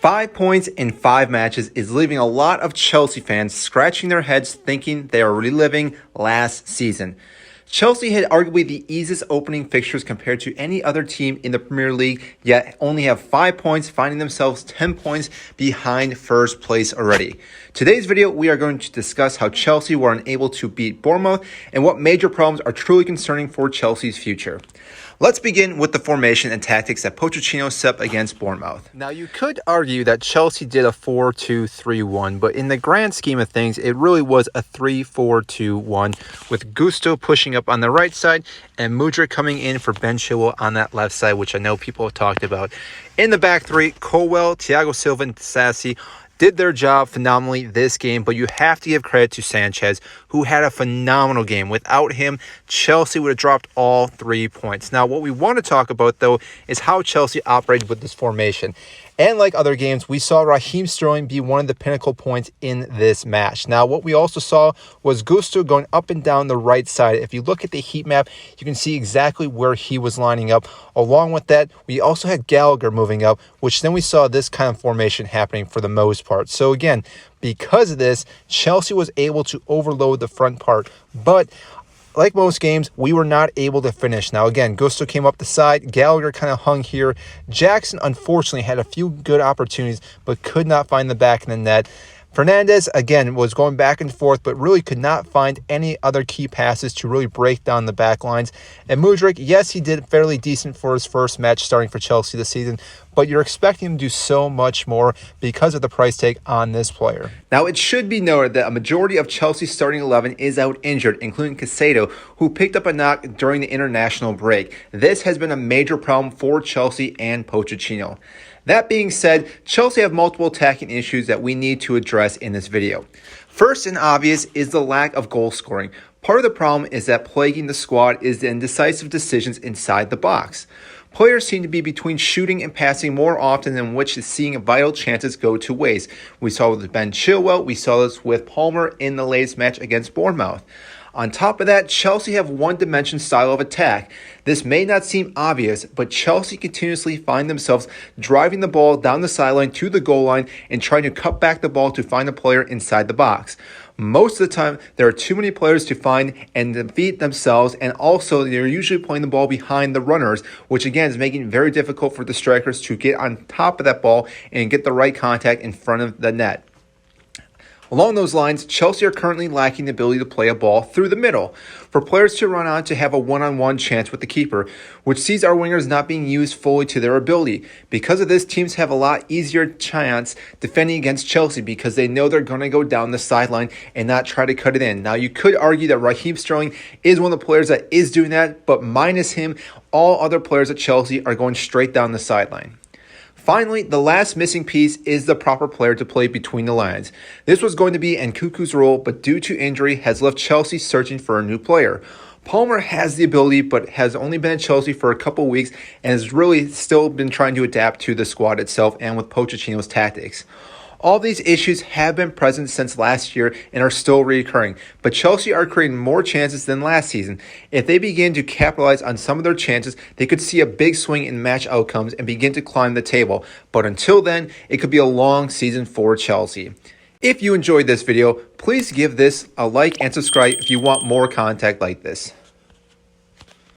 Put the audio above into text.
5 points in 5 matches is leaving a lot of Chelsea fans scratching their heads thinking they are reliving last season. Chelsea had arguably the easiest opening fixtures compared to any other team in the Premier League, yet only have 5 points, finding themselves 10 points behind first place already. Today's video, we are going to discuss how Chelsea were unable to beat Bournemouth and what major problems are truly concerning for Chelsea's future. Let's begin with the formation and tactics that Pochettino set up against Bournemouth. Now, you could argue that Chelsea did a 4-2-3-1, but in the grand scheme of things, it really was a 3-4-2-1 with Gusto pushing up on the right side and Mudryk coming in for Ben Chilwell on that left side, which I know people have talked about. In the back three, Colwell, Thiago Silva, and Sassy did their job phenomenally this game, but you have to give credit to Sanchez, who had a phenomenal game. Without him, Chelsea would have dropped all 3 points. Now, what we want to talk about, though, is how Chelsea operated with this formation. And like other games, we saw Raheem Sterling be one of the pinnacle points in this match. Now, what we also saw was Gusto going up and down the right side. If you look at the heat map, you can see exactly where he was lining up. Along with that, we also had Gallagher moving up, which then we saw this kind of formation happening for the most part. So again, because of this, Chelsea was able to overload the front part, but like most games, we were not able to finish. Now, again, Gusto came up the side. Gallagher kind of hung here. Jackson, unfortunately, had a few good opportunities, but could not find the back of the net. Fernandez, again, was going back and forth, but really could not find any other key passes to really break down the back lines. And Mudryk, yes, he did fairly decent for his first match starting for Chelsea this season, but you're expecting him to do so much more because of the price tag on this player. Now, it should be noted that a majority of Chelsea's starting 11 is out injured, including Caicedo, who picked up a knock during the international break. This has been a major problem for Chelsea and Pochettino. That being said, Chelsea have multiple attacking issues that we need to address in this video. First and obvious is the lack of goal scoring. Part of the problem is that plaguing the squad is the indecisive decisions inside the box. Players seem to be between shooting and passing more often than which is seeing vital chances go to waste. We saw with Ben Chilwell, we saw this with Palmer in the latest match against Bournemouth. On top of that, Chelsea have one-dimension style of attack. This may not seem obvious, but Chelsea continuously find themselves driving the ball down the sideline to the goal line and trying to cut back the ball to find a player inside the box. Most of the time, there are too many players to find and defeat themselves, and also they're usually playing the ball behind the runners, which again is making it very difficult for the strikers to get on top of that ball and get the right contact in front of the net. Along those lines, Chelsea are currently lacking the ability to play a ball through the middle, for players to run on to have a one-on-one chance with the keeper, which sees our wingers not being used fully to their ability. Because of this, teams have a lot easier chance defending against Chelsea because they know they're going to go down the sideline and not try to cut it in. Now, you could argue that Raheem Sterling is one of the players that is doing that, but minus him, all other players at Chelsea are going straight down the sideline. Finally, the last missing piece is the proper player to play between the lines. This was going to be Nkunku's role, but due to injury has left Chelsea searching for a new player. Palmer has the ability, but has only been at Chelsea for a couple weeks and has really still been trying to adapt to the squad itself and with Pochettino's tactics. All these issues have been present since last year and are still recurring, but Chelsea are creating more chances than last season. If they begin to capitalize on some of their chances, they could see a big swing in match outcomes and begin to climb the table. But until then, it could be a long season for Chelsea. If you enjoyed this video, please give this a like and subscribe if you want more content like this.